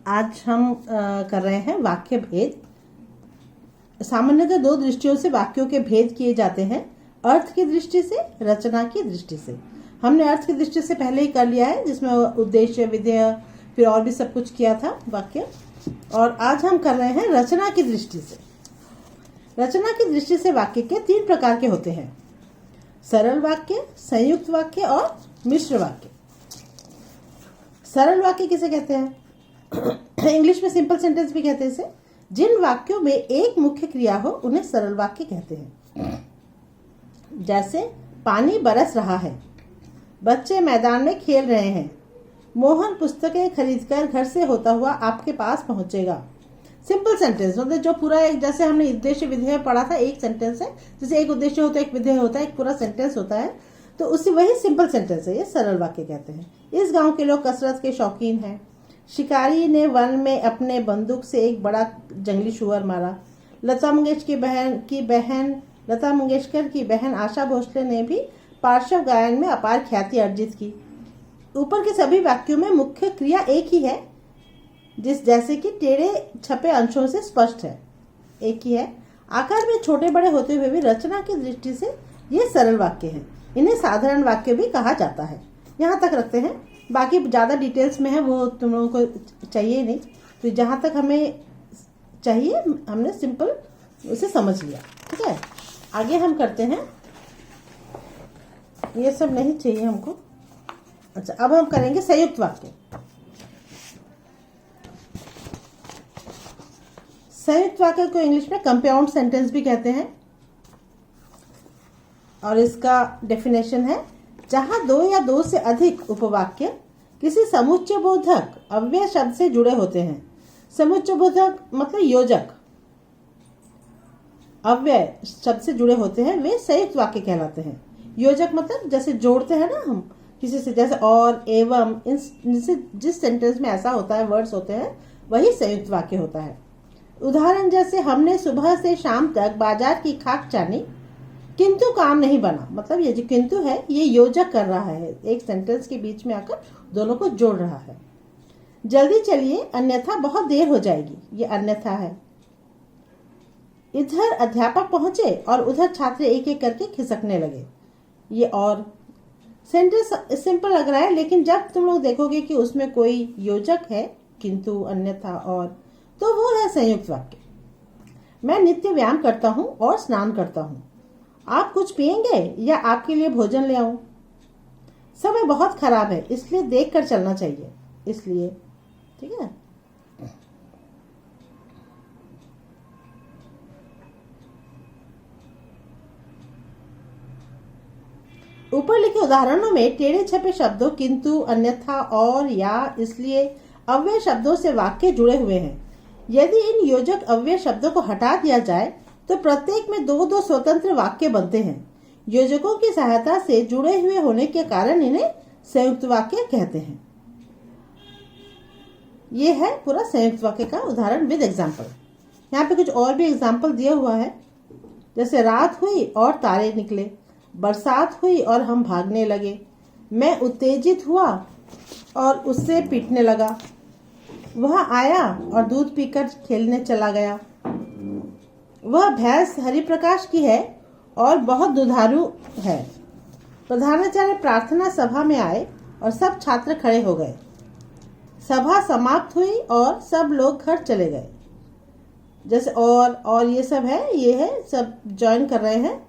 आज हम कर रहे हैं वाक्य भेद। सामान्यतः दो दृष्टियों से वाक्यों के भेद किए जाते हैं, अर्थ की दृष्टि से, रचना की दृष्टि से। हमने अर्थ की दृष्टि से पहले ही कर लिया है, जिसमें उद्देश्य, विधेय, फिर और भी सब कुछ किया था वाक्य। और आज हम कर रहे हैं रचना की दृष्टि से। रचना की दृष्टि से वाक्य के 3 प्रकार के होते हैं: सरल वाक्य, संयुक्त वाक्य और मिश्र वाक्य। सरल वाक्य किसे कहते हैं? इंग्लिश में सिंपल सेंटेंस भी कहते हैं इसे। जिन वाक्यों में एक मुख्य क्रिया हो उन्हें सरल वाक्य कहते हैं। जैसे पानी बरस रहा है, बच्चे मैदान में खेल रहे हैं, मोहन पुस्तकें खरीदकर घर से होता हुआ आपके पास पहुंचेगा। सिंपल सेंटेंस मतलब जो पूरा एक, जैसे हमने उद्देश्य विधेय पढ़ा था, एक सेंटेंस है, जैसे एक उद्देश्य होता है, एक विधेय होता है, एक पूरा सेंटेंस होता है, तो उसी वही सिंपल सेंटेंस है, ये सरल वाक्य कहते हैं। इस गांव के लोग कसरत के शौकीन हैं। शिकारी ने वन में अपने बंदूक से एक बड़ा जंगली शुअर मारा। लता मंगेशकर की बहन आशा भोसले ने भी पार्श्व गायन में अपार ख्याति अर्जित की। ऊपर के सभी वाक्यों में मुख्य क्रिया एक ही है, जैसे कि टेढ़े छपे अंशों से स्पष्ट है, एक ही है। आकार में छोटे बड़े होते हुए भी रचना की दृष्टि से ये सरल वाक्य हैं। इन्हें साधारण वाक्य भी कहा जाता है। यहाँ तक रखते हैं, बाकी ज़्यादा डिटेल्स में है वो तुम लोगों को चाहिए नहीं, तो जहाँ तक हमें चाहिए हमने सिंपल उसे समझ लिया, ठीक है। आगे हम करते हैं, ये सब नहीं चाहिए हमको। अच्छा, अब हम करेंगे संयुक्त वाक्य। संयुक्त वाक्य को इंग्लिश में कंपाउंड सेंटेंस भी कहते हैं, और इसका डेफिनेशन है जहां 2 या 2 से अधिक उपवाक्य किसी समुच्चयबोधक अव्यय शब्द से जुड़े होते हैं। समुच्चयबोधक मतलब योजक, अव्यय शब्द से जुड़े होते हैं, वे संयुक्त वाक्य कहलाते हैं। योजक मतलब जैसे जोड़ते हैं ना हम किसी से, जैसे और, एवं, जिस सेंटेंस में ऐसा होता है, वर्ड्स होते हैं, वही संयुक्त वाक्य होता है। उदाहरण जैसे हमने सुबह से शाम तक बाजार की खाक छानी किंतु काम नहीं बना, मतलब ये जो किंतु है ये योजक कर रहा है, एक सेंटेंस के बीच में आकर दोनों को जोड़ रहा है। जल्दी चलिए अन्यथा बहुत देर हो जाएगी, ये अन्यथा है। इधर अध्यापक पहुंचे और उधर छात्र एक एक करके खिसकने लगे, ये और। सेंटेंस सिंपल लग रहा है, लेकिन जब तुम लोग देखोगे कि उसमें कोई योजक है, किंतु, अन्यथा, और, तो वो है संयुक्त वाक्य। मैं नित्य व्यायाम करता हूँ और स्नान करता हूँ। आप कुछ पिएंगे या आपके लिए भोजन ले आऊं? समय बहुत खराब है, इसलिए देख कर चलना चाहिए, इसलिए, ठीक है। ऊपर लिखे उदाहरणों में टेढ़े छपे शब्दों किंतु, अन्यथा, और, या, इसलिए अव्यय शब्दों से वाक्य जुड़े हुए हैं। यदि इन योजक अव्यय शब्दों को हटा दिया जाए तो प्रत्येक में 2-2 स्वतंत्र वाक्य बनते हैं। योजकों की सहायता से जुड़े हुए होने के कारण इन्हें संयुक्त वाक्य कहते हैं। ये है पूरा संयुक्त वाक्य का उदाहरण विद एग्जाम्पल। यहाँ पे कुछ और भी एग्जाम्पल दिया हुआ है, जैसे रात हुई और तारे निकले, बरसात हुई और हम भागने लगे, मैं उत्तेजित हुआ और उससे पीटने लगा, वह आया और दूध पीकर खेलने चला गया, वह भैंस हरिप्रकाश की है और बहुत दुधारू है। प्रधानाचार्य प्रार्थना सभा में आए और सब छात्र खड़े हो गए। सभा समाप्त हुई और सब लोग घर चले गए। जैसे और ये सब है, ये है, सब ज्वाइन कर रहे हैं,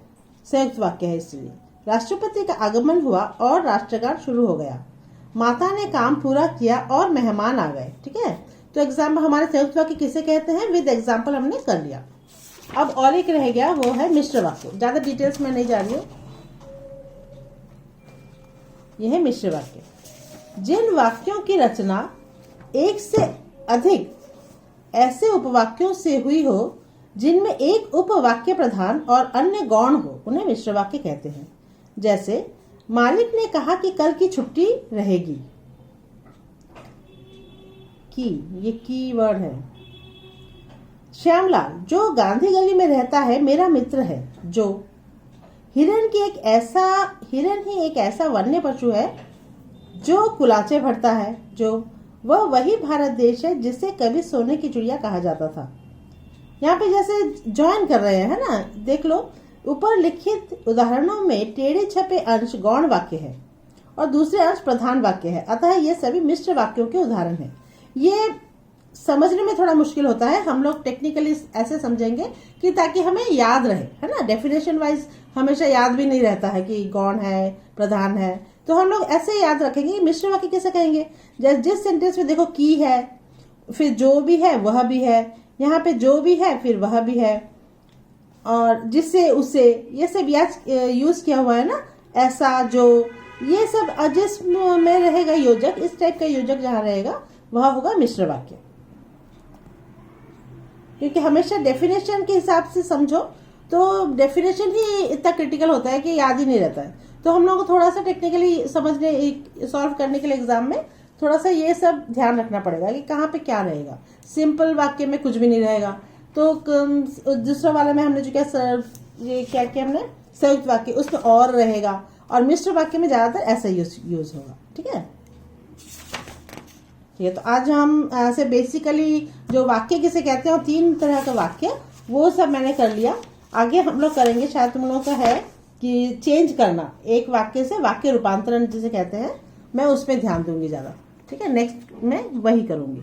संयुक्त वाक्य है इसलिए। राष्ट्रपति का आगमन हुआ और राष्ट्रगान शुरू हो गया। माता ने काम पूरा किया और मेहमान आ गए, ठीक है। तो एग्जाम्पल हमारे संयुक्त वाक्य किसे कहते हैं, विद एग्जाम्पल हमने कर लिया। अब और एक रह गया, वो है मिश्र वाक्य। ज्यादा डिटेल्स में नहीं जा रही हूँ, यह है मिश्र वाक्य। जिन वाक्यों की रचना एक से अधिक ऐसे उपवाक्यों से हुई हो जिनमें एक उपवाक्य प्रधान और अन्य गौण हो, उन्हें मिश्र वाक्य कहते हैं। जैसे मालिक ने कहा कि कल की छुट्टी रहेगी, ये की वर्ड है। श्यामलाल जो गांधी गली में रहता है मेरा मित्र है, जो। हिरण ही एक ऐसा वन्य पशु है जो कुलाचे भरता है, जो। वह वही भारत देश है जिसे कभी सोने की चिड़िया कहा जाता था। यहाँ पे जैसे ज्वाइन कर रहे हैं ना, देख लो ऊपर लिखित उदाहरणों में टेढ़े छपे अंश गौण वाक्य है और दूसरे अंश प्रधान वाक्य है, अतः ये सभी मिश्र वाक्यों के उदाहरण हैं। ये समझने में थोड़ा मुश्किल होता है, हम लोग टेक्निकली ऐसे समझेंगे कि ताकि हमें याद रहे, है ना। डेफिनेशन वाइज हमेशा याद भी नहीं रहता है कि गौण है प्रधान है, तो हम लोग ऐसे याद रखेंगे। मिश्र वाक्य कैसे कहेंगे, जिस सेंटेंस में देखो की है, फिर जो भी है वह भी है, यहाँ पे जो भी है फिर वह भी है, और जिससे उसे, ये सब यूज किया हुआ है ना, ऐसा जो, ये सब जिसम में रहेगा योजक, इस टाइप का योजक जहां रहेगा वह होगा मिश्र वाक्य। क्योंकि हमेशा डेफिनेशन के हिसाब से समझो, तो डेफिनेशन ही इतना क्रिटिकल होता है कि याद ही नहीं रहता है। तो हम लोगों को थोड़ा सा टेक्निकली समझने, सॉल्व करने के लिए एग्जाम में थोड़ा सा ये सब ध्यान रखना पड़ेगा कि कहाँ पे क्या रहेगा। सिंपल वाक्य में कुछ भी नहीं रहेगा, तो दूसरा वाला में हमने जो ये क्या किया हमने, संयुक्त वाक्य, उसमें और रहेगा, और मिश्र वाक्य में ज्यादातर ऐसा यूज होगा। ठीक है, तो आज हम ऐसे बेसिकली जो वाक्य किसे कहते हैं, और 3 तरह का वाक्य, वो सब मैंने कर लिया। आगे हम लोग करेंगे, शायद तुम लोगों का है कि चेंज करना, एक वाक्य से वाक्य रूपांतरण जिसे कहते हैं, मैं उस पर ध्यान दूंगी ज्यादा। ठीक है, नेक्स्ट में वही करूंगी।